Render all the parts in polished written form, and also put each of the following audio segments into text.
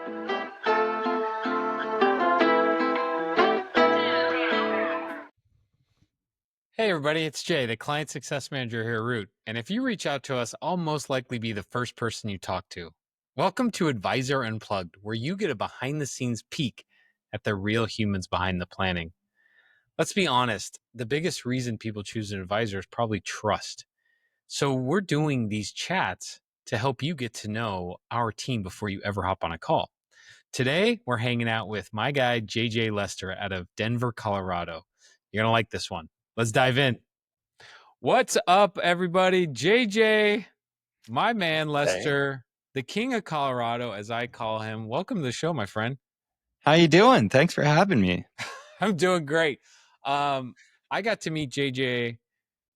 Hey everybody, it's Jay, the client success manager here at Root. And if you reach out to us, I'll most likely be the first person you talk to. Welcome to Advisor Unplugged, where you get a behind the scenes peek at the real humans behind the planning. Let's be honest, the biggest reason people choose an advisor is probably trust. So we're doing these chats to help you get to know our team before you ever hop on a call. Today, we're hanging out with my guy, JJ Lester out of Denver, Colorado. You're going to like this one. Let's dive in. What's up, everybody? JJ, my man Lester, the king of Colorado, as I call him. Welcome to the show, my friend. How you doing? Thanks for having me. I'm doing great. I got to meet JJ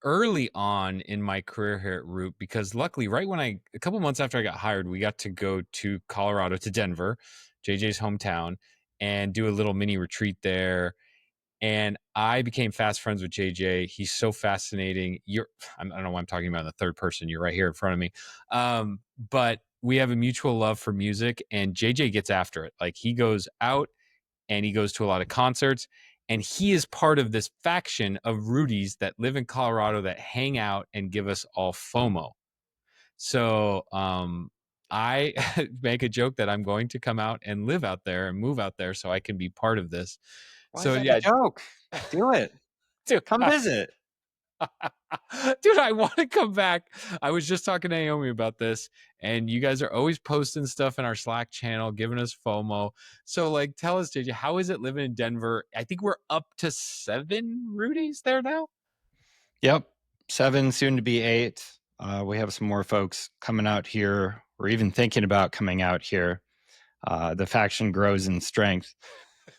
early on in my career here at Root because luckily, a couple months after I got hired, we got to go to Colorado, to Denver, JJ's hometown, and do a little mini retreat there. And I became fast friends with JJ. He's so fascinating. I don't know why I'm talking about in the third person. You're right here in front of me. But we have a mutual love for music, and JJ gets after it. Like, he goes out and he goes to a lot of concerts, and he is part of this faction of Rudies that live in Colorado that hang out and give us all FOMO. So I make a joke that I'm going to come out and live out there and move out there so I can be part of this. Why So is that yeah, a joke? Do it. dude, Come visit. dude, I want to come back. I was just talking to Naomi about this, and you guys are always posting stuff in our Slack channel, giving us FOMO. So, like, tell us, JJ, how is it living in Denver? I think we're up to 7 Rudies there now. Yep. 7, soon to be 8. We have some more folks coming out here, or even thinking about coming out here. The faction grows in strength.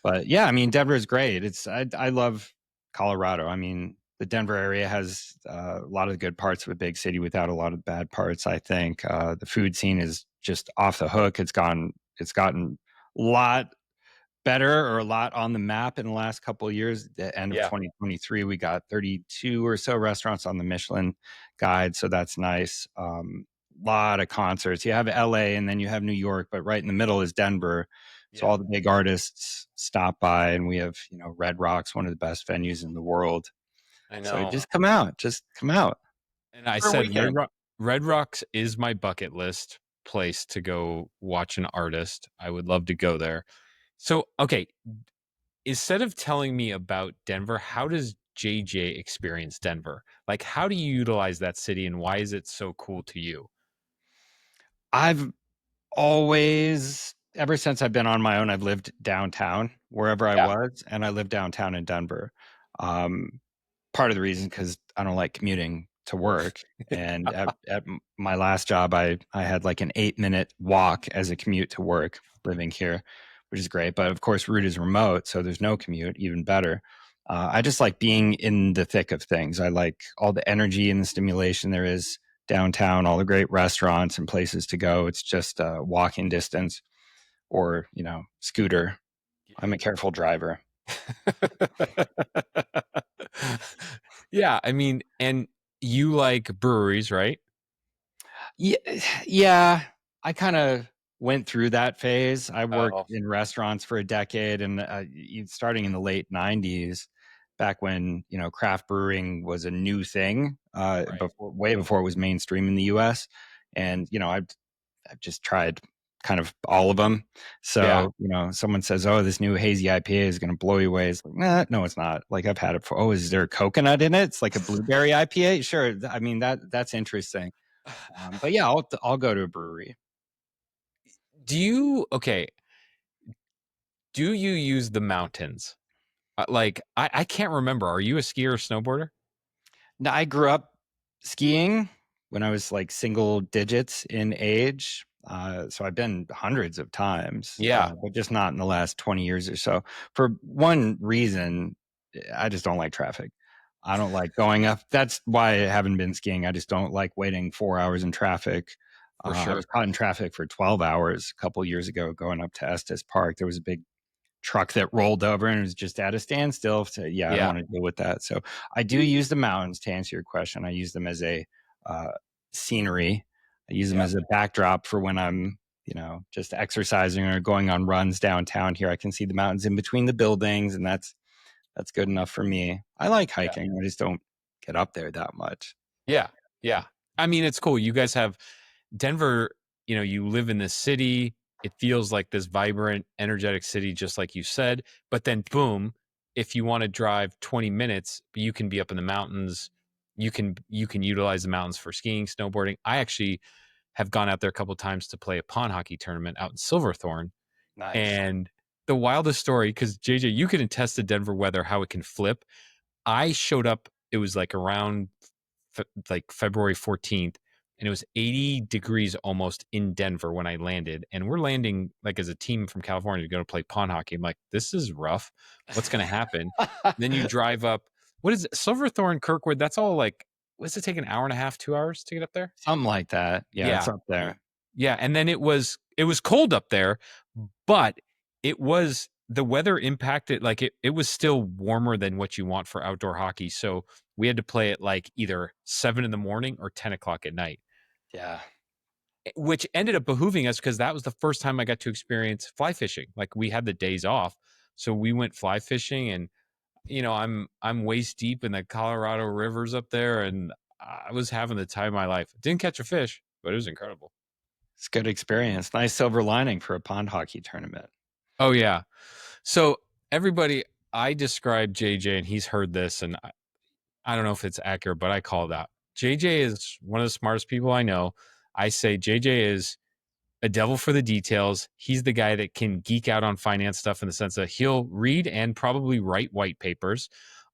But yeah, I mean, Denver is great. I love Colorado. I mean, the Denver area has a lot of good parts of a big city without a lot of bad parts, I think. The food scene is just off the hook. It's gotten a lot better, or a lot on the map in the last couple of years. At the end of 2023, we got 32 or so restaurants on the Michelin guide, so that's nice. Lot of concerts. You have LA and then you have New York, but right in the middle is Denver. So all the big artists stop by, and we have, Red Rock's one of the best venues in the world. I know. So just come out. And I said Red Rocks is my bucket list place to go watch an artist. I would love to go there. So, okay, instead of telling me about Denver, how does JJ experience Denver? Like, how do you utilize that city, and why is it so cool to you? I've always, ever since I've been on my own, I've lived downtown wherever I was, and I live downtown in Denver. Part of the reason, because I don't like commuting to work. And at my last job, I had like an 8-minute walk as a commute to work living here, which is great. But of course, Root is remote, so there's no commute, even better. I just like being in the thick of things. I like all the energy and the stimulation there is downtown, all the great restaurants and places to go. It's just a walking distance, or, scooter. I'm a careful driver. Yeah, I mean, and you like breweries, right? Yeah. I kind of went through that phase. I worked in restaurants for a decade, and starting in the late 90s, back when, craft brewing was a new thing, way before it was mainstream in the US. And, I've just tried kind of all of them. So, someone says, "Oh, this new hazy IPA is going to blow you away." It's like, nah, no, it's not. Like, I've had it for, is there coconut in it? It's like a blueberry IPA. Sure. I mean, that's interesting. But yeah, I'll go to a brewery. Do you use the mountains? I can't remember. Are you a skier or snowboarder? Now, I grew up skiing when I was like single digits in age. So I've been hundreds of times, but just not in the last 20 years or so. For one reason, I just don't like traffic. I don't like going up. That's why I haven't been skiing. I just don't like waiting 4 hours in traffic. For sure. I was caught in traffic for 12 hours a couple years ago going up to Estes Park. There was a big truck that rolled over and it was just at a standstill. So I don't want to deal with that. So I do use the mountains, to answer your question. I use them as a scenery. I use them as a backdrop for when I'm just exercising or going on runs downtown here. I can see the mountains in between the buildings, and that's good enough for me. I like Yeah. hiking. I just don't get up there that much. Yeah. Yeah. I mean, it's cool. You guys have Denver, you live in this city. It feels like this vibrant, energetic city, just like you said. But then, boom, if you want to drive 20 minutes, you can be up in the mountains. You can utilize the mountains for skiing, snowboarding. I actually have gone out there a couple of times to play a pond hockey tournament out in Silverthorne. Nice. And the wildest story, because JJ, you can attest to Denver weather, how it can flip. I showed up, it was like around like February 14th, and it was 80 degrees almost in Denver when I landed. And we're landing like as a team from California to go to play pond hockey. I'm like, this is rough. What's going to happen? Then you drive up, what is it? Silverthorne, Kirkwood? That's all like, what's it take, an hour and a half, 2 hours to get up there? Something like that. Yeah, it's Yeah. up there. Yeah. And then it was cold up there, but the weather impacted, like it was still warmer than what you want for outdoor hockey. So we had to play at like either 7 in the morning or 10 o'clock at night, Yeah. which ended up behooving us because that was the first time I got to experience fly fishing. Like we had the days off. So we went fly fishing, and I'm waist deep in the Colorado rivers up there, and I was having the time of my life. Didn't catch a fish, but it was incredible. It's good experience. Nice silver lining for a pond hockey tournament. Oh yeah. So everybody, I described JJ, and he's heard this, and I don't know if it's accurate, but I call it out. JJ is one of the smartest people I know. I say JJ is a devil for the details. He's the guy that can geek out on finance stuff in the sense that he'll read and probably write white papers.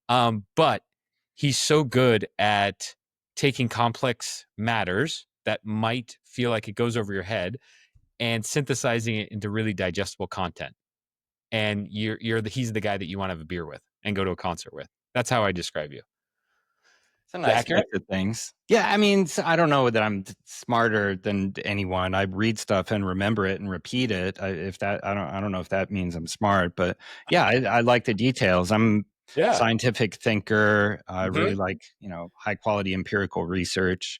But he's so good at taking complex matters that might feel like it goes over your head and synthesizing it into really digestible content. And he's the guy that you want to have a beer with and go to a concert with. That's how I describe you. Is It's a that nice accurate? mix of things. Yeah, I mean, I don't know that I'm smarter than anyone. I read stuff and remember it and repeat it. I don't know if that means I'm smart, but yeah, I like the details. I'm a Yeah. scientific thinker. I really Hmm. like high quality empirical research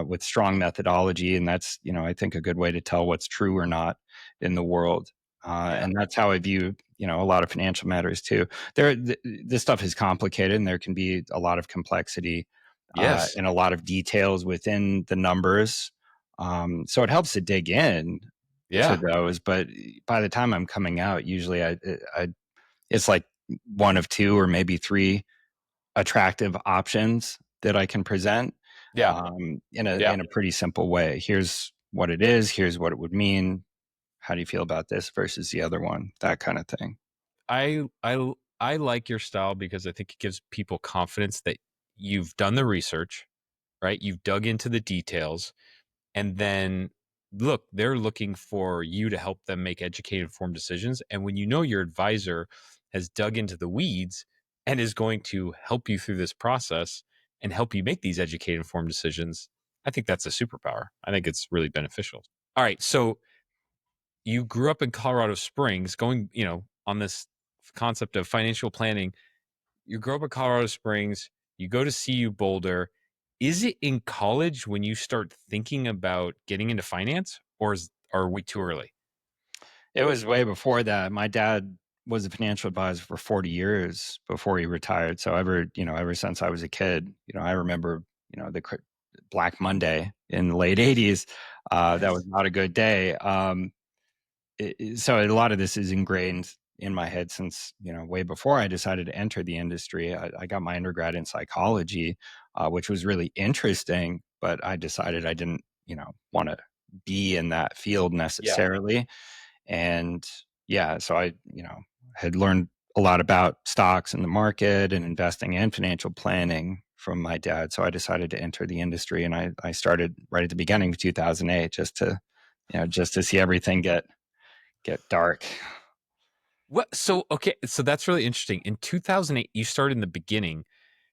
with strong methodology, and that's I think a good way to tell what's true or not in the world. Yeah. And that's how I view a lot of financial matters too. This stuff is complicated, and there can be a lot of complexity Yes. and a lot of details within the numbers. So it helps to dig in to Yeah. those. But by the time I'm coming out, usually it's like one of two or maybe three attractive options that I can present Yeah. Yeah. in a pretty simple way. Here's what it is. Here's what it would mean. How do you feel about this versus the other one? That kind of thing. I like your style because I think it gives people confidence that you've done the research, right? You've dug into the details, and then look, they're looking for you to help them make educated, informed decisions. And when you know your advisor has dug into the weeds and is going to help you through this process and help you make these educated, informed decisions, I think that's a superpower. I think it's really beneficial. All right, so you grew up in Colorado Springs, going, on this concept of financial planning. You grow up in Colorado Springs, you go to CU Boulder. Is it in college when you start thinking about getting into finance, or are we too early? It was way before that. My dad was a financial advisor for 40 years before he retired. So ever since I was a kid, I remember, the Black Monday in the late 80s. That was Yes. not a good day. So a lot of this is ingrained in my head since, way before I decided to enter the industry. I got my undergrad in psychology, which was really interesting, but I decided I didn't, want to be in that field Yeah. necessarily. And yeah, so I had learned a lot about stocks and the market and investing and financial planning from my dad. So I decided to enter the industry, and I started right at the beginning of 2008 just to see everything get dark. What? So okay, so that's really interesting. In 2008, you started in the beginning,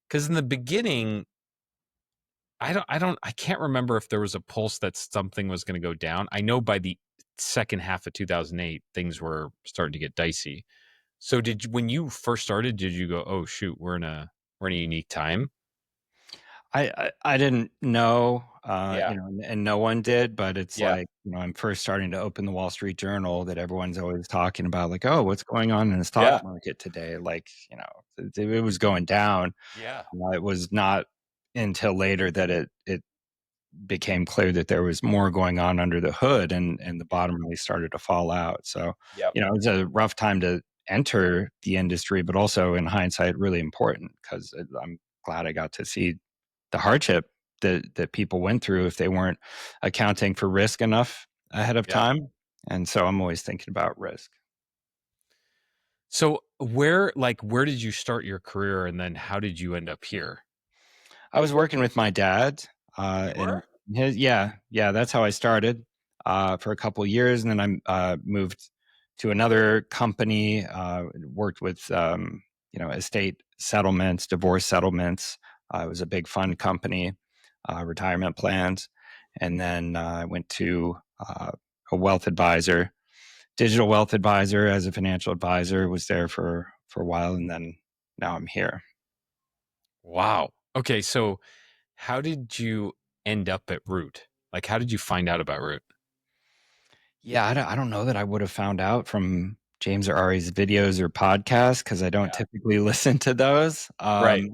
because in the beginning, I can't remember if there was a pulse that something was going to go down. I know by the second half of 2008, things were starting to get dicey. So when you first started, did you go, "Oh shoot, we're in a unique time"? I didn't know. Yeah. and no one did, but it's Yeah. like, I'm first starting to open the Wall Street Journal that everyone's always talking about, like, oh, what's going on in the stock Yeah. market today? Like, it was going down. Yeah. It was not until later that it became clear that there was more going on under the hood, and the Yeah. bottom really started to fall out. So, Yep. it was a rough time to enter the industry, but also in hindsight, really important because I'm glad I got to see the hardship that people went through if they weren't accounting for risk enough ahead of Yeah. time. And so I'm always thinking about risk. So where did you start your career, and then how did you end up here? I was working with my dad, You and were? yeah, that's how I started for a couple of years, and then I moved to another company, worked with estate settlements, divorce settlements. It was a big fund company, retirement plans, and then I went to a wealth advisor, digital wealth advisor, as a financial advisor. Was there for a while, and then now I'm here. Wow. Okay, so how did you end up at Root? Like, how did you find out about Root? Yeah, I don't know that I would have found out from James or Ari's videos or podcasts because I don't Yeah. typically listen to those. Right.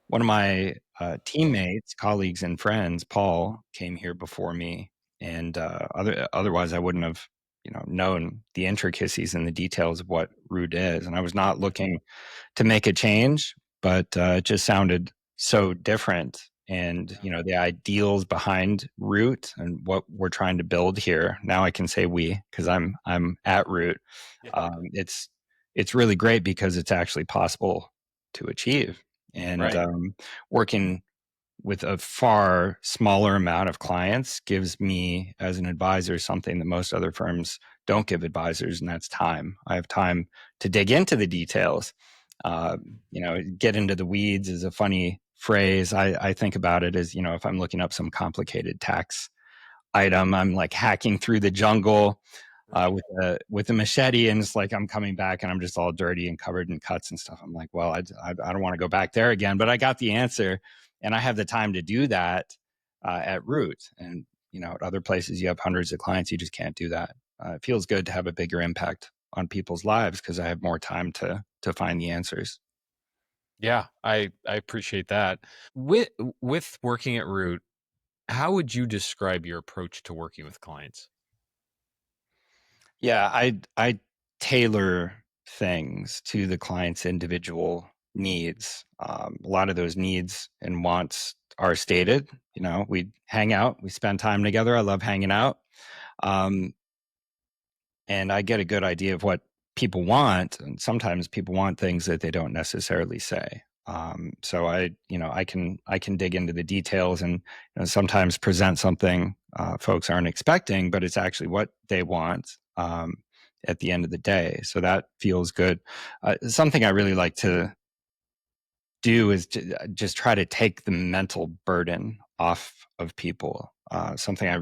One of my teammates, colleagues, and friends, Paul, came here before me, and otherwise I wouldn't have, known the intricacies and the details of what Root is. And I was not looking to make a change, but it just sounded so different. And Yeah. the ideals behind Root and what we're trying to build here. Now I can say we because I'm at Root. Yeah. It's really great because it's actually possible to achieve. And Right. working with a far smaller amount of clients gives me, as an advisor, something that most other firms don't give advisors, and that's time. I have time to dig into the details. Uh, get into the weeds is a funny phrase. I think about it as, if I'm looking up some complicated tax item, I'm like hacking through the jungle Right. with a machete, and it's like I'm coming back and I'm just all dirty and covered in cuts and stuff. I'm like, well, I don't want to go back there again, but I got the answer, and I have the time to do that at Root. And at other places you have hundreds of clients, you just can't do that. It feels good to have a bigger impact on people's lives because I have more time to find the answers. Yeah, I appreciate that. With with working at Root, how would you describe your approach to working with clients? Yeah, I tailor things to the client's individual needs. A lot of those needs and wants are stated. We hang out, we spend time together. I love hanging out, um, and I get a good idea of what people want. And sometimes people want things that they don't necessarily say. So I can dig into the details and sometimes present something folks aren't expecting, but it's actually what they want at the end of the day. So that feels good. Something I really like to do is just try to take the mental burden off of people. Something I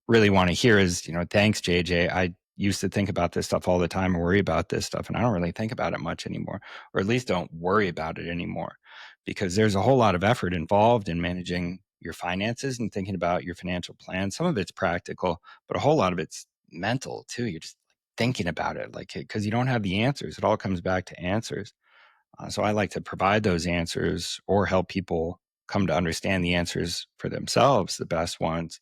really want to hear is, thanks, JJ. I used to think about this stuff all the time and worry about this stuff, and I don't really think about it much anymore, or at least don't worry about it anymore, because there's a whole lot of effort involved in managing your finances and thinking about your financial plan. Some of it's practical, but a whole lot of it's mental too. You're just thinking about it, like, because you don't have the answers. It all comes back to answers. So I like to provide those answers or help people come to understand the answers for themselves, the best ones,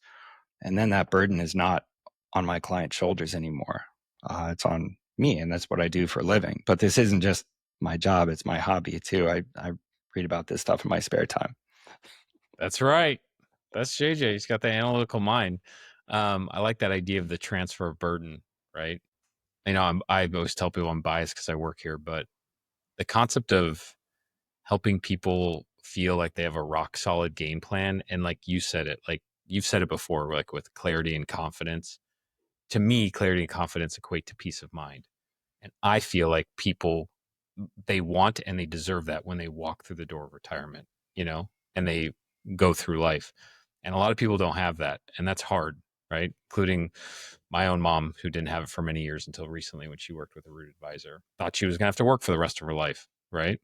and then that burden is not on my client's shoulders anymore. It's on me, and that's what I do for a living. But this isn't just my job, it's my hobby too. I read about this stuff in my spare time. That's right. That's JJ. He's got the analytical mind. I like that idea of the transfer of burden, right? I always tell people I'm biased because I work here, but the concept of helping people feel like they have a rock solid game plan, and like you said it, like you've said it before, like with clarity and confidence. To me, clarity and confidence equate to peace of mind. And I feel like people, they want and they deserve that when they walk through the door of retirement, and they go through life. And a lot of people don't have that. And that's hard, right? Including my own mom, who didn't have it for many years until recently when she worked with a root advisor, thought she was going to have to work for the rest of her life, right?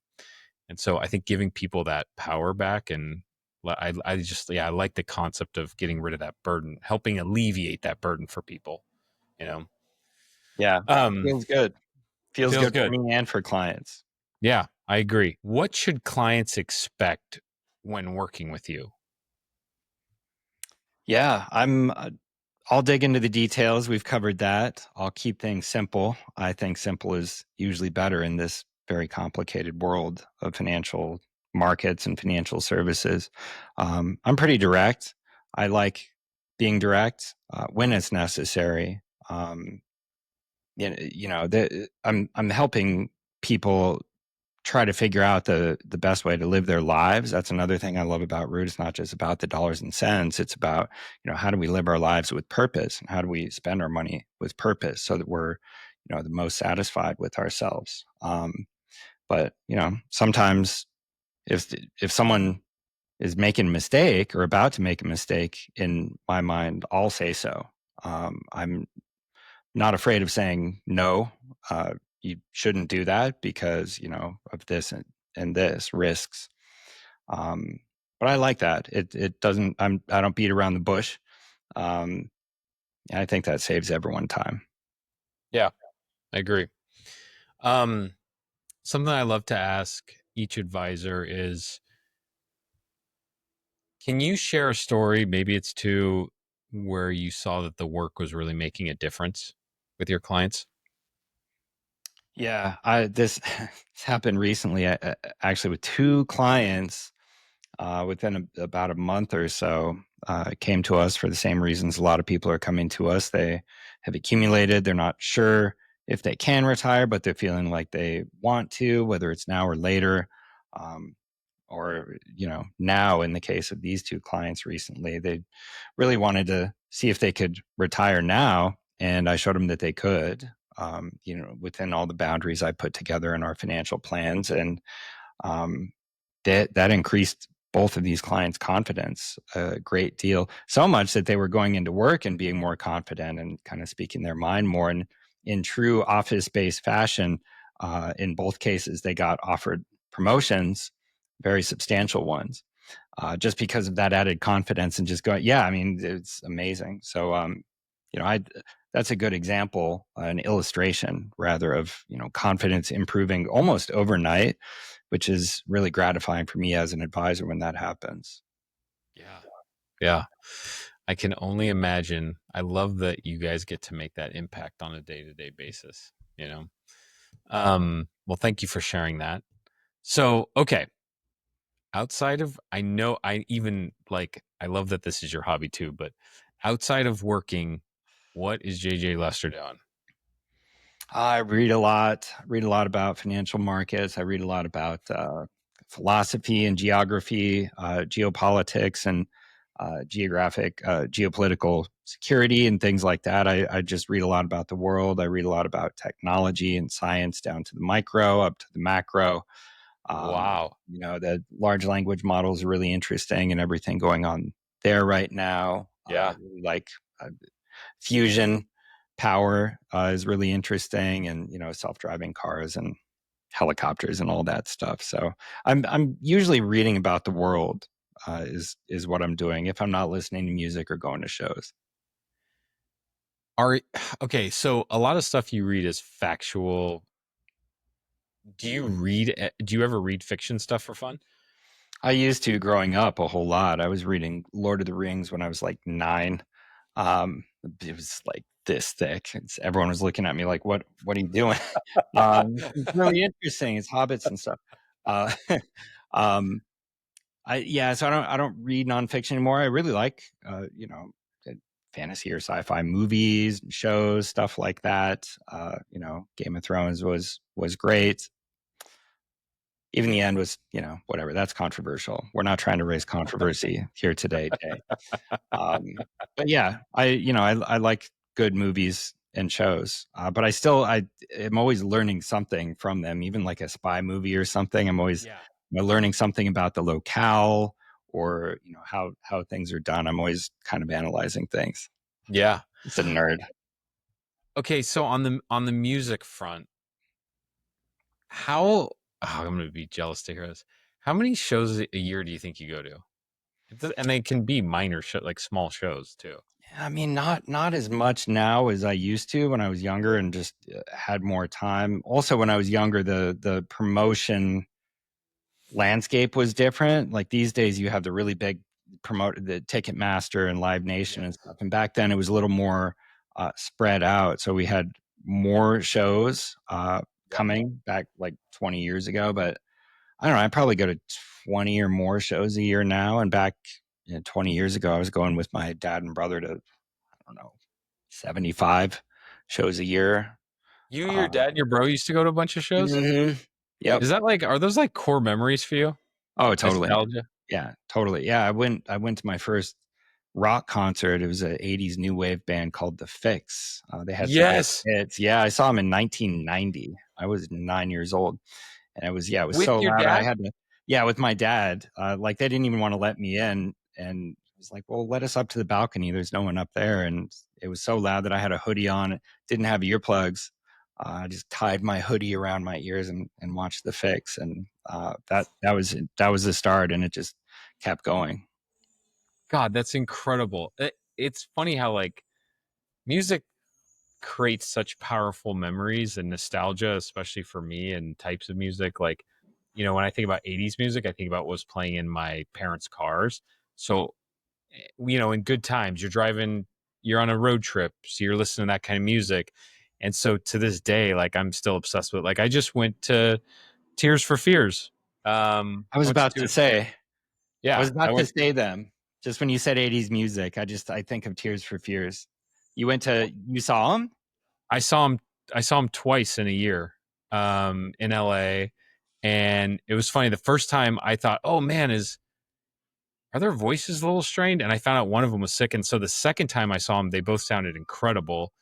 And so I think giving people that power back and I just, yeah, I like the concept of getting rid of that burden, helping alleviate that burden for people, you know. Yeah, Um, feels good. Feels feels good for good. me and for clients. Yeah, I agree. What should clients expect when working with you? Yeah, I'll dig into the details. We've covered that. I'll keep things simple. I think simple is usually better in this very complicated world of financial markets and financial services. I'm pretty direct. I like being direct when it's necessary. I'm helping people try to figure out the best way to live their lives. That's another thing I love about Root. It's not just about the dollars and cents. It's about, how do we live our lives with purpose, and how do we spend our money with purpose so that we're, the most satisfied with ourselves. But sometimes if someone is making a mistake or about to make a mistake, in my mind, I'll say so. I'm not afraid of saying no. You shouldn't do that because of this and this risks. Um, but I like that. It doesn't. I don't beat around the bush. Um, I think that saves everyone time. Yeah, I agree. Um, Something I love to ask each advisor is, can you share a story? Maybe it's two, where you saw that the work was really making a difference with your clients. Yeah, this this happened recently. Actually, with two clients, within about a month or so, came to us for the same reasons a lot of people are coming to us. They have accumulated. They're not sure if they can retire, but they're feeling like they want to, whether it's now or later. Um, or now, in the case of these two clients recently, they really wanted to see if they could retire now, and I showed them that they could, within all the boundaries I put together in our financial plans. And um, that increased both of these clients' confidence a great deal, so much that they were going into work and being more confident and kind of speaking their mind more. And in true office-based fashion, in both cases, they got offered promotions, very substantial ones, just because of that added confidence and just going, yeah, I mean, it's amazing. So, I that's a good example, an illustration rather, of confidence improving almost overnight, which is really gratifying for me as an advisor when that happens. Yeah. Yeah. I can only imagine. I love that you guys get to make that impact on a day-to-day basis, you know. Well, thank you for sharing that. So, okay, outside of, I know, I even like, I love that this is your hobby too, but outside of working, what is JJ Lester doing? I read a lot about financial markets. I read a lot about philosophy and geography, geopolitics, and geopolitical security and things like that. I just read a lot about the world. I read a lot about technology and science, down to the micro, up to the macro. Wow. The large language models are really interesting, and everything going on there right now. Yeah. Really like uh, fusion power is really interesting, and self-driving cars and helicopters and all that stuff. So I'm usually reading about the world, is what I'm doing if I'm not listening to music or going to shows. Are okay, so a lot of stuff you read is factual. Do you ever read fiction stuff for fun? I used to, growing up, a whole lot. I was reading Lord of the Rings when I was like 9. It was like this thick. Everyone was looking at me like, what are you doing?" It's really interesting. It's hobbits and stuff. Uh, um, so I don't read nonfiction anymore. I really like uh, fantasy or sci-fi movies, shows, stuff like that. Game of Thrones was great. Even the end was, whatever. That's controversial. We're not trying to raise controversy here today, Jay. Um, but yeah, I like good movies and shows, but I am always learning something from them. Even like a spy movie or something, I'm always Yeah. learning something about the locale, or how things are done. I'm always kind of analyzing things. Yeah. It's a nerd. Okay, so on the music front, how I'm gonna be jealous to hear this. How many shows a year do you think you go to? And they can be minor shit, like small shows too. I mean, not as much now as I used to when I was younger and just had more time. Also, when I was younger, the promotion landscape was different. Like these days, you have the really big the Ticketmaster and Live Nation and Yes. stuff. And back then, it was a little more spread out. So we had more shows Yep. coming back like 20 years ago. But I don't know. I probably go to 20 or more shows a year now. And back 20 years ago, I was going with my dad and brother to, I don't know, 75 shows a year. You, your Uh, dad, and your bro used to go to a bunch of shows. mhm. Yep. Is that like, are those like core memories for you? Oh, totally. Nostalgia. Yeah, totally. Yeah, I went to my first rock concert. It was an 80s new wave band called The Fix. They had some big Yes. hits. Yeah, I saw them in 1990. I was 9 years old. And it was, yeah, it was With so your loud. I dad? had to, yeah, with my dad. Like they didn't even want to let me in. And I was like, well, let us up to the balcony. There's no one up there. And it was so loud that I had a hoodie on, didn't have earplugs. I just tied my hoodie around my ears and watched The Fix. And that was the start. And it just kept going. God, that's incredible. It's funny how like music creates such powerful memories and nostalgia, especially for me and types of music. Like, when I think about 80s music, I think about what was playing in my parents' cars. So, in good times, you're driving, you're on a road trip, so you're listening to that kind of music. And so to this day, like I'm still obsessed with like I just went to Tears for Fears. I I was went to about do to it. say, I Yeah, was about to say them. Just when you said 80s music, I think of Tears for Fears. You saw them? I saw him. I saw him twice in a year, in LA, and it was funny. The first time I thought, "Oh man, is are their voices a little strained?" And I found out one of them was sick. And so the second time I saw them, they both sounded incredible,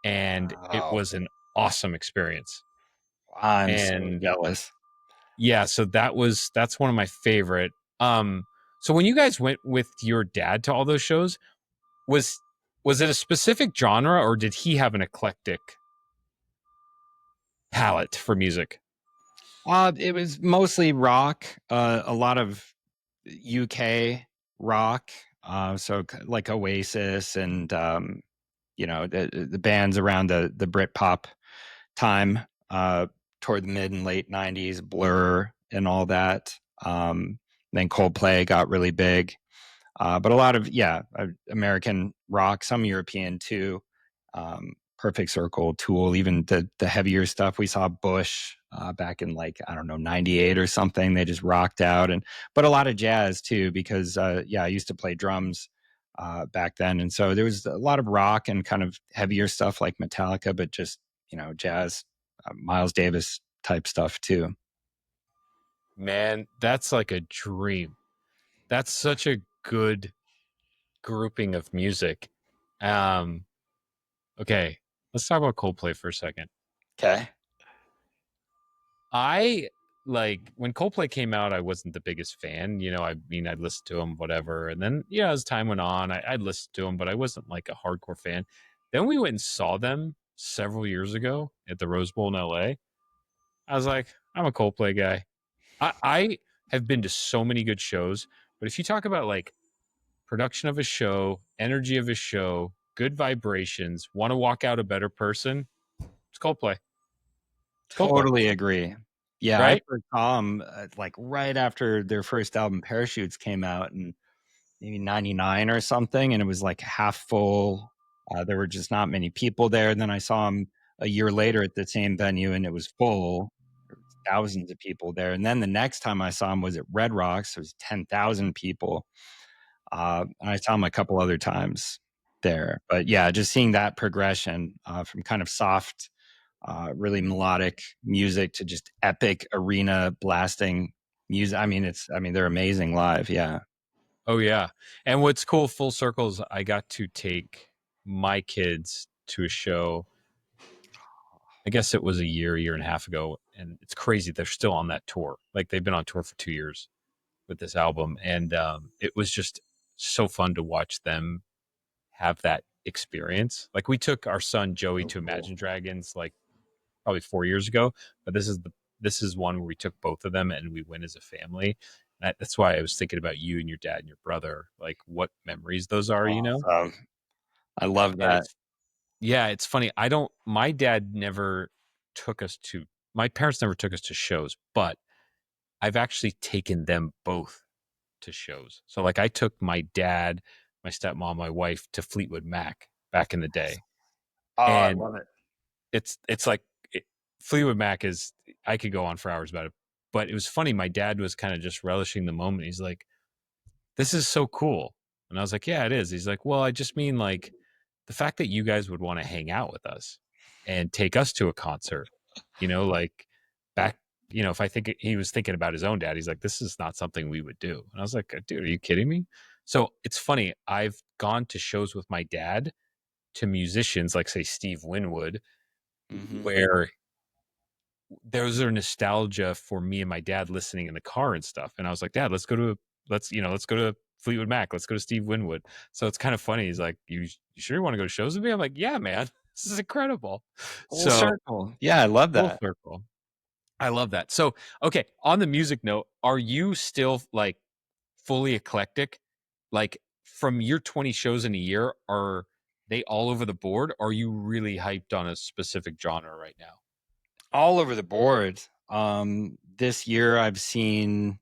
and it Wow. was an awesome experience. I'm so And jealous. yeah, so that's one of my favorite. Um, so when you guys went with your dad to all those shows, was was it a specific genre, or did he have an eclectic palette for music? It was mostly rock, a lot of UK rock, like Oasis and the bands around the Britpop time, uh, toward the mid and late '90s, Blur and all that. Then Coldplay got really big. But a lot of American rock, some European too. Perfect Circle, Tool, even the heavier stuff. We saw Bush back in like I don't know '98 or something. They just rocked out, but a lot of jazz too because I used to play drums back then, and so there was a lot of rock and kind of heavier stuff like Metallica, but just jazz, Miles Davis type stuff too. Man, that's like a dream. That's such a good grouping of music. Um, okay, let's talk about Coldplay for a second. Okay. I like when Coldplay came out, I wasn't the biggest fan. I mean, I'd listen to him, whatever. And then, as time went on, I'd listen to him, but I wasn't like a hardcore fan. Then we went and saw them several years ago at the Rose Bowl in LA. I was like, I'm a Coldplay guy. I have been to so many good shows, but if you talk about like production of a show, energy of a show, good vibrations, want to walk out a better person, it's Coldplay. It's Coldplay, Totally agree. Yeah, I right? first saw them like right after their first album, Parachutes, came out in maybe '99 or something, and it was like half full. There were just not many people there. And then I saw them a year later at the same venue, and it was full. There was thousands of people there. And then the next time I saw them was at Red Rocks. It was 10,000 people. And I saw them a couple other times there. But yeah, just seeing that progression from kind of soft really melodic music to just epic arena blasting music. I mean, they're amazing live. Yeah. Oh yeah. And what's cool, full circles, I got to take my kids to a show. I guess it was a year and a half ago, and it's crazy they're still on that tour. Like they've been on tour for 2 years with this album, and it was just so fun to watch them have that experience. Like we took our son Joey So to cool. Imagine Dragons like probably 4 years ago, but this is one where we took both of them and we went as a family, That's why I was thinking about you and your dad and your brother, like what memories those are, you know? Awesome. I love And that. it's yeah, it's funny. My dad never took us to my parents never took us to shows, but I've actually taken them both to shows. So like I took my dad, my stepmom, my wife to Fleetwood Mac back in the day. Oh, I And love it. it's like Fleetwood Mac is I could go on for hours about it. But it was funny. My dad was kind of just relishing the moment. He's like, "This is so cool," and I was like, "Yeah, it is." He's like, "Well, I just mean like the fact that you guys would want to hang out with us and take us to a concert, like back." If I think he was thinking about his own dad, he's like, "This is not something we would do." And I was like, "Dude, are you kidding me?" So it's funny. I've gone to shows with my dad to musicians like, say, Steve Winwood, Hmm. where those are nostalgia for me and my dad listening in the car and stuff. And I was like, Dad, let's go to Fleetwood Mac. Let's go to Steve Winwood. So it's kind of funny. He's like, you sure you want to go to shows with me? I'm like, yeah, man, this is incredible. Full So circle. Yeah, I love full that. circle. I love that. So, okay. On the music note, are you still like fully eclectic? Like from your 20 shows in a year, are they all over the board? Or are you really hyped on a specific genre right now? All over the board. This year I've seen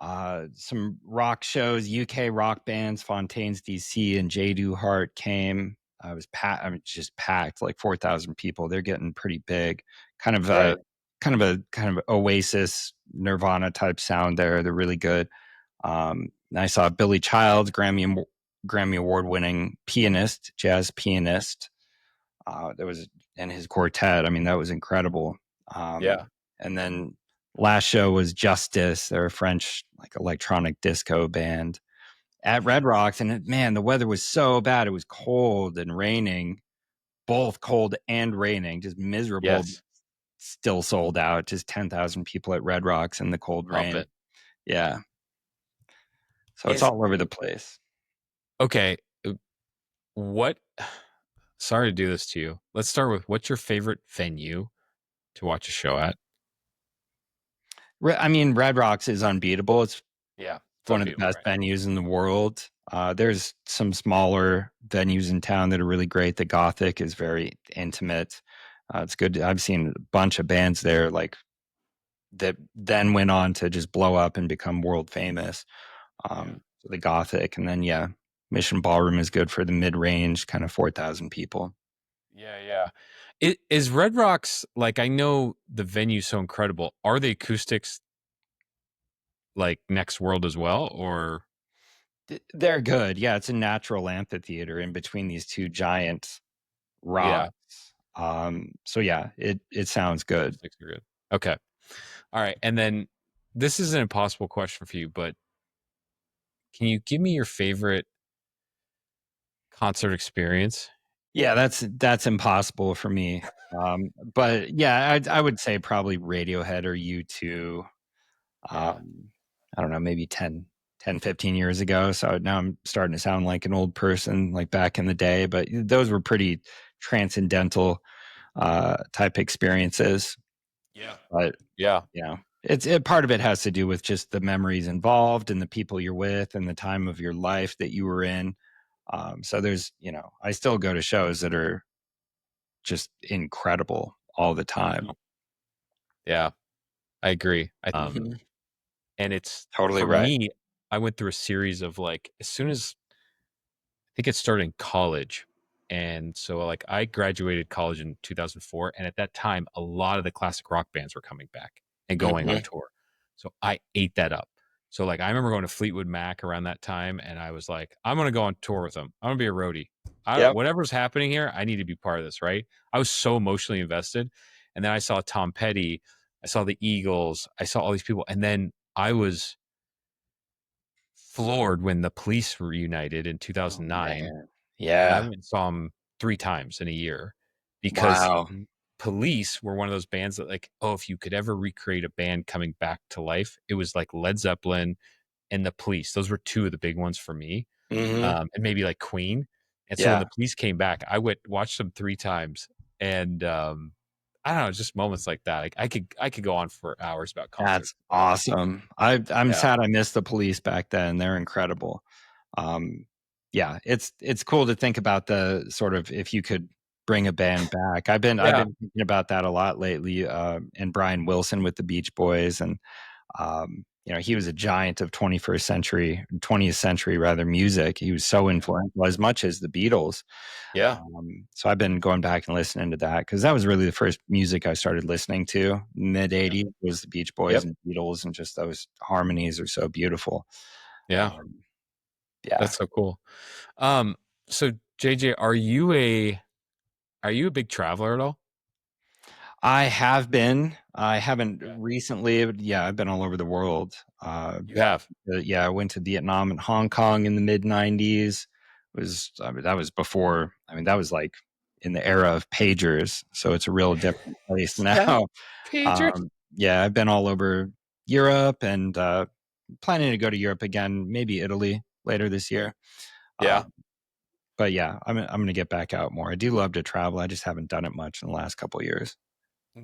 some rock shows, UK rock bands, Fontaines DC and J. Hart came. I mean, just packed, like 4,000 people. They're getting pretty big. Kind of Right. a kind of Oasis, Nirvana type sound there. They're really good. I saw Billy Childs, Grammy award winning pianist, jazz pianist. That was in his quartet. I mean, that was incredible. Yeah. And then last show was Justice. They're a French like electronic disco band at Red Rocks. And man, the weather was so bad. It was cold and raining, both cold and raining, just miserable. Yes. Still sold out. Just 10,000 people at Red Rocks in the cold Love rain. it. Yeah. So it's Is all over the place. okay. What? Sorry to do this to you. Let's start with what's your favorite venue to watch a show at? I mean, Red Rocks is unbeatable. It's Yeah, it's one of the unbeatable, best right? venues in the world. There's some smaller venues in town that are really great. The Gothic is very intimate. It's good. I've seen a bunch of bands there, like that then went on to just blow up and become world famous. Yeah, So the Gothic, and then yeah, Mission Ballroom is good for the mid range, kind of 4,000 people. yeah, yeah. It is Red Rocks like I know the venue's so incredible. Are the acoustics like next world as well, or They're good. Yeah, it's a natural amphitheater in between these two giant yeah, rocks. So yeah, it sounds good. acoustics are good. Okay, all right. And then this is an impossible question for you, but can you give me your favorite concert experience? Yeah, that's impossible for me. But yeah, I would say probably Radiohead or U2. Yeah, I don't know, maybe 15 years ago. So now I'm starting to sound like an old person, like back in the day. But those were pretty transcendental type experiences. yeah, But yeah, you know, part of it has to do with just the memories involved and the people you're with and the time of your life that you were in. So there's, I still go to shows that are just incredible all the time. yeah. I agree. Mhm. And it's Totally for right. me, I went through a series of like as soon as I think it started in college. And so like I graduated college in 2004 and at that time a lot of the classic rock bands were coming back and going on Mhm. tour. So I ate that up. So like I remember going to Fleetwood Mac around that time and I was like I'm going to go on tour with them. I'm going to be a roadie. Yep. Whatever's happening here, I need to be part of this, right? I was so emotionally invested. And then I saw Tom Petty, I saw the Eagles, I saw all these people and then I was floored when the Police reunited in Oh 2009 man. and I Yeah. went and saw them 3 times in a year because Wow. Police were one of those bands that like, oh, if you could ever recreate a band coming back to life, it was like Led Zeppelin and the Police. Those were 2 of the big ones for me, Mhm. and maybe like Queen. And so when Yeah. the Police came back, I went watched them 3 times, and I don't know, just moments like that. Like I could go on for hours about That's concerts, but awesome. I'm yeah, sad I missed the Police back then. They're incredible. Um, yeah, it's cool to think about the sort of if you could bring a band back. I've yeah, been thinking about that a lot lately. And Brian Wilson with the Beach Boys, and he was a giant of 20th century rather music. He was so yeah, influential as much as the Beatles. yeah, So I've been going back and listening to that because that was really the first music I started listening to. Mid yeah. '80s was the Beach Boys Yep, and Beatles, and just those harmonies are so beautiful. yeah. Um, yeah, That's so cool. Um, so JJ, are you a big traveler at all? I have been. I haven't Okay. recently. But yeah, I've been all over the world. You have. Yeah, I went to Vietnam and Hong Kong in the mid '90s. I mean, that was before. I mean, that was like in the era of pagers, so it's a real different place Yeah. now. Pager. Yeah, I've been all over Europe and planning to go to Europe again, maybe Italy later this year. Uh, Yeah. but yeah, I'm going to get back out more. I do love to travel. I just haven't done it much in the last couple of years.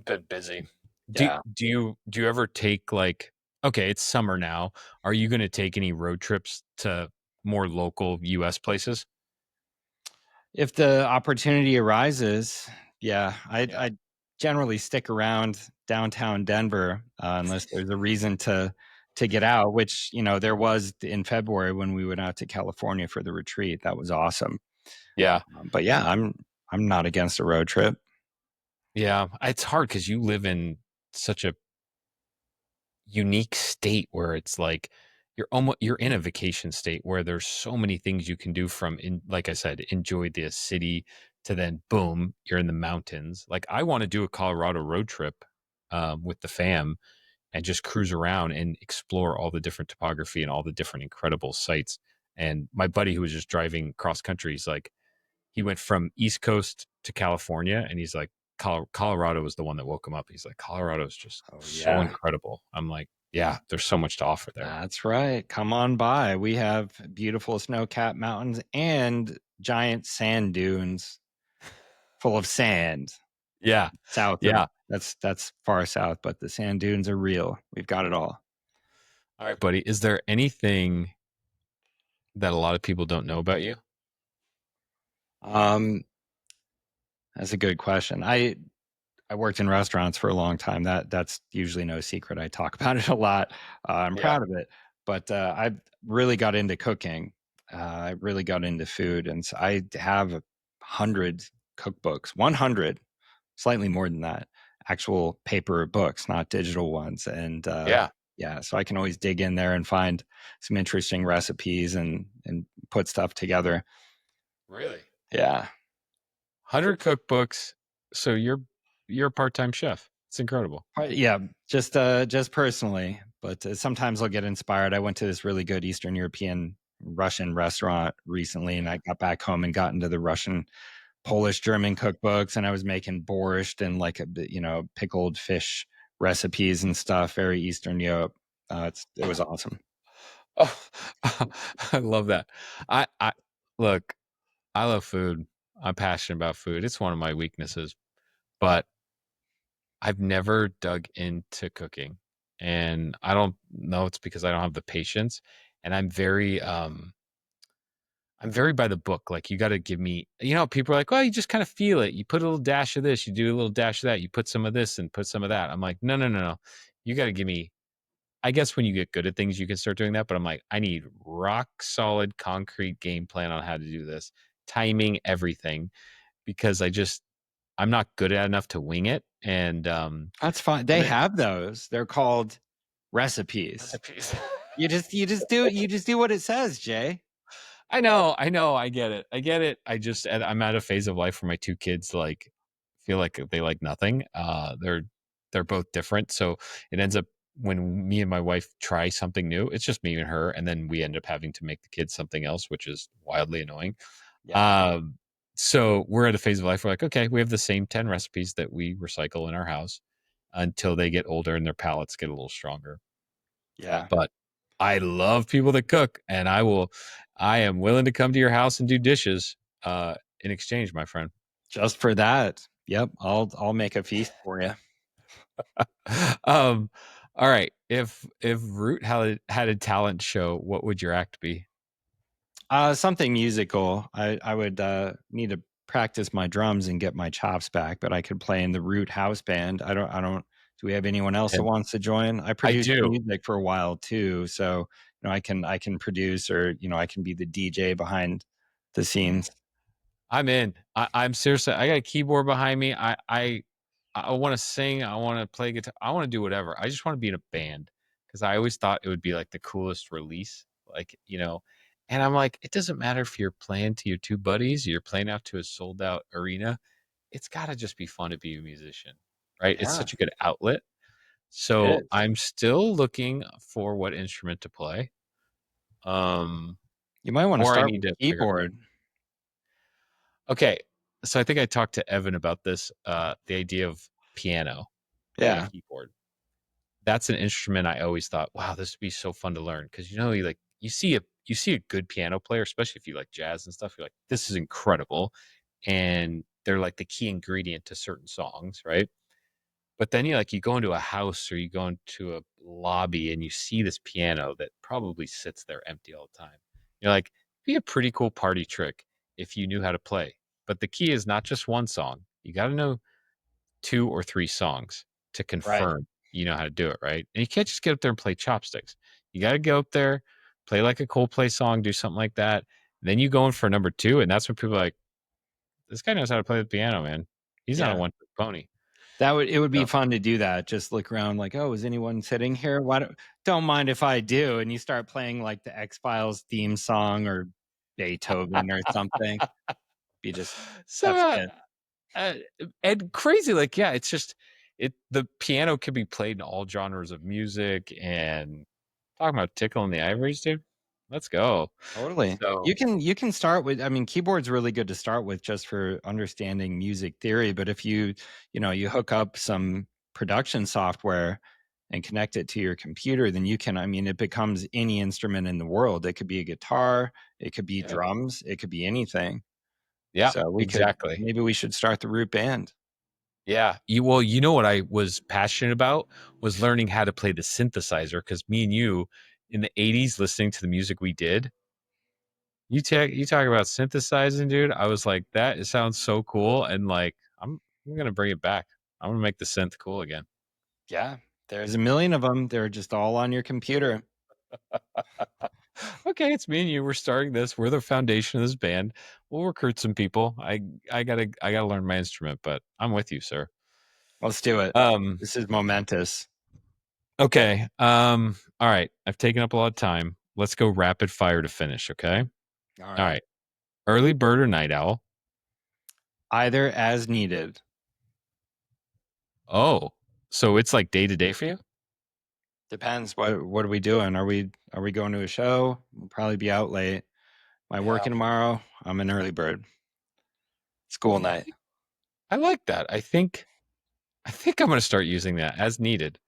Been busy. Do Yeah. do you ever take like okay, it's summer now. Are you going to take any road trips to more local US places? If the opportunity arises, yeah, Yeah. I generally stick around downtown Denver unless there's a reason to get out. Which there was in February when we went out to California for the retreat. That was awesome. Yeah. But yeah, I'm not against a road trip. Yeah. It's hard cuz you live in such a unique state where it's like you're in a vacation state where there's so many things you can do from in like I said, enjoy the city to then boom, you're in the mountains. Like I want to do a Colorado road trip with the fam and just cruise around and explore all the different topography and all the different incredible sites. And my buddy who was just driving cross country, he's like, he went from East Coast to California, and he's like, Colorado was the one that woke him up. He's like, Colorado is just Oh so yeah. incredible. I'm like, yeah, there's so much to offer there. That's right. Come on by. We have beautiful snow-capped mountains and giant sand dunes full of sand Yeah, south of yeah. that's far south, but the sand dunes are real. We've got it all. All right, buddy. Is there anything that a lot of people don't know about you? Um, that's a good question. I worked in restaurants for a long time. That's usually no secret. I talk about it a lot. I'm Yeah, proud of it. But I've really got into cooking. I really got into food, and so I have 100 cookbooks. 100, slightly more than that. Actual paper books, not digital ones. And yeah. yeah, so I can always dig in there and find some interesting recipes and put stuff together. Really? Yeah. 100 cookbooks. So you're a part-time chef. It's incredible. Yeah, just personally, but sometimes I'll get inspired. I went to this really good Eastern European Russian restaurant recently, and Yeah. I got back home and got into the Russian, Polish, German cookbooks, and I was making borscht and like pickled fish recipes and stuff. Very Eastern Europe. It was awesome. Oh, I love that. I look, I love food. I'm passionate about food. It's one of my weaknesses, but I've never dug into cooking. And I don't know it's because I don't have the patience and I'm very by the book. Like you got to give me, people are like, well, you just kind of feel it. You put a little dash of this, you do a little dash of that, you put some of this and put some of that. I'm like, no, no, no, no. You got to give me, I guess when you get good at things, you can start doing that. But I'm like, I need rock solid, concrete game plan on how to do this, timing, everything, because I'm not good at enough to wing it. That's fine. And They then have those. They're called recipes. recipes. You just do what it says, Jay. I know, I get it. I get it. I'm at a phase of life where my two kids like feel like they like nothing. They're both different. So it ends up when me and my wife try something new, it's just me and her, and then we end up having to make the kids something else, which is wildly annoying. Yeah. Um, so we're at a phase of life where like, okay, we have the same 10 recipes that we recycle in our house until they get older and their palates get a little stronger. Yeah. But I love people that cook, and I am willing to come to your house and do dishes in exchange, my friend. Just for that. Yep, I'll make a feast for you. um, all right. If Root had a talent show, what would your act be? Something musical. I would need to practice my drums and get my chops back, but I could play in the Root house band. I don't. Do we have anyone else that And wants to join? I I produced do. music for a while too, so I can produce, or I can be the DJ behind the scenes. I'm in. I'm seriously. I got a keyboard behind me. I want to sing. I want to play guitar. I want to do whatever. I just want to be in a band because I always thought it would be like the coolest release. Like and I'm like, it doesn't matter if you're playing to your two buddies, you're playing out to a sold out arena. It's got to just be fun to be a musician, right? It's Yeah, such a good outlet. it So is. I'm still looking for what instrument to play. Um, You might want to or I start need with to figure. keyboard. Okay, so I think I talked to Evan about this. The idea of piano, right? A Yeah, keyboard. That's an instrument I always thought, wow, this would be so fun to learn because you see a good piano player, especially if you like jazz and stuff. You're like, this is incredible, and they're like the key ingredient to certain songs, right? But then you go into a house or you go into a lobby and you see this piano that probably sits there empty all the time. You're like, be a pretty cool party trick if you knew how to play. But the key is not just one song. You got to know two or three songs to right. confirm you know how to do it, right? And you can't just get up there and play chopsticks. You got to go up there, play like a Coldplay song, do something like that. Then you go in for number two, and that's when people are like, this guy knows how to play the piano, man. He's not a Yeah. one trick pony. It would be So, fun to do that. Just look around like, oh, is anyone sitting here? Why don't mind if I do? And you start playing like the X-Files theme song or Beethoven or something. You just so have fun. uh, and crazy, like, yeah, it's just the piano can be played in all genres of music and talking about tickling the ivories, dude. Let's go. Totally. So You can start with, I mean, keyboard's really good to start with just for understanding music theory, but if you hook up some production software and connect it to your computer, then I mean, it becomes any instrument in the world. It could be a guitar, it could be yeah, drums, it could be anything. yeah, So exactly. maybe we should start the root band. Yeah. You know what I was passionate about was learning how to play the synthesizer because me and you in the 80s listening to the music we did, you talk about synthesizing, dude. I was like, that it sounds so cool. And like I'm gonna bring it back. I'm gonna make the synth cool again. Yeah, there's a million of them. They're just all on your computer. Okay, it's me and you. We're starting this. We're the foundation of this band. We'll recruit some people. I gotta learn my instrument, but I'm with you, sir. Let's do it. Um, This is momentous. okay. All right. I've taken up a lot of time. Let's go rapid fire to finish, okay? All All right. right. Early bird or night owl? Either as needed. Oh, so it's like day to day for you? Depends. What are we doing? Are we going to a show? We'll probably be out late. Am I Yeah. working tomorrow? I'm an early bird. School night. I like that. I think I'm gonna start using that as needed.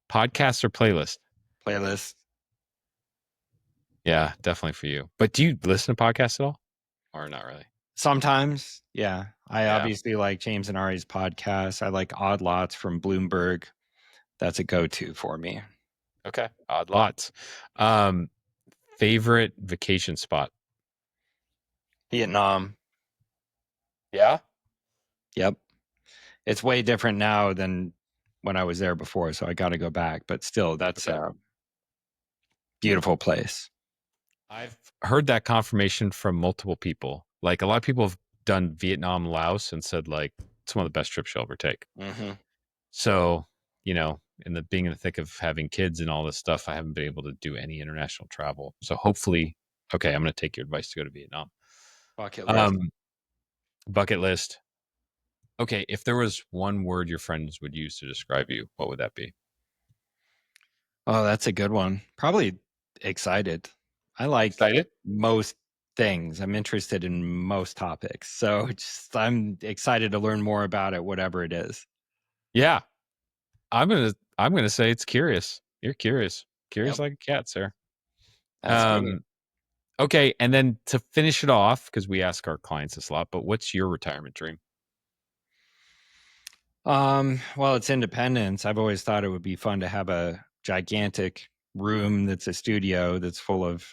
Podcast or playlist? Playlist. Yeah, definitely for you. But do you listen to podcasts at all? Or not really? Sometimes, yeah. I Yeah. obviously like James and Ari's podcast. I like Odd Lots from Bloomberg. That's a go-to for me. Okay. Odd lots. Um, favorite vacation spot? Vietnam. Yeah. Yep. It's way different now than when I was there before, so I got to go back. But still, that's Okay. a beautiful place. I've heard that confirmation from multiple people. Like a lot of people have done Vietnam, Laos, and said like it's one of the best trips you'll ever take. Hmm. So, in the being in the thick of having kids and all this stuff, I haven't been able to do any international travel. So hopefully, okay, I'm going to take your advice to go to Vietnam. Bucket list. Um, bucket list. Okay, if there was one word your friends would use to describe you, what would that be? Oh, that's a good one. Probably excited. I like Excited? most things. I'm interested in most topics. So I'm excited to learn more about it, whatever it is. Yeah, I'm gonna say it's curious. You're curious, curious Yep. like a cat, sir. That's me. Um, okay, and then to finish it off, because we ask our clients this a lot, but what's your retirement dream? Well, it's independence. I've always thought it would be fun to have a gigantic room that's a studio that's full of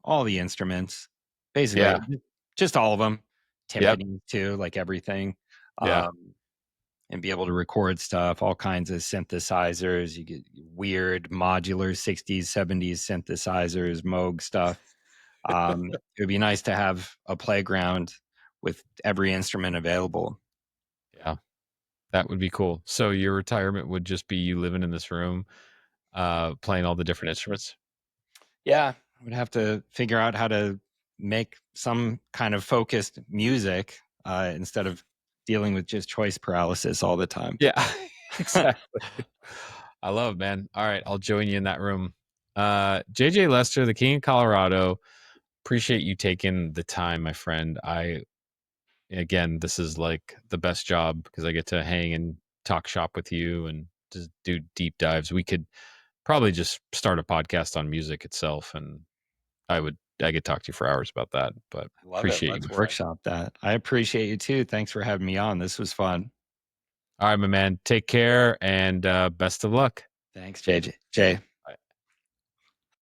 all the instruments, Yeah. basically just all of them, Yep. timpani too, like everything, Yeah. and be able to record stuff, all kinds of synthesizers. You get weird modular 60s, 70s synthesizers, Moog stuff. It would be nice to have a playground with every instrument available. Yeah. That would be cool. So your retirement would just be you living in this room, playing all the different instruments? Yeah, I would have to figure out how to make some kind of focused music instead of dealing with just choice paralysis all the time. Yeah, exactly. I love it, man. All right, I'll join you in that room. JJ Lester, the King of Colorado, appreciate you taking the time, my friend. Again, this is like the best job because I get to hang and talk shop with you and just do deep dives. We could probably just start a podcast on music itself, and I could talk to you for hours about that. But I love it. appreciate you, Let's my friend. workshop that. I appreciate you too. Thanks for having me on. This was fun. All right, my man. Take care and best of luck. Thanks, JJ. Jay.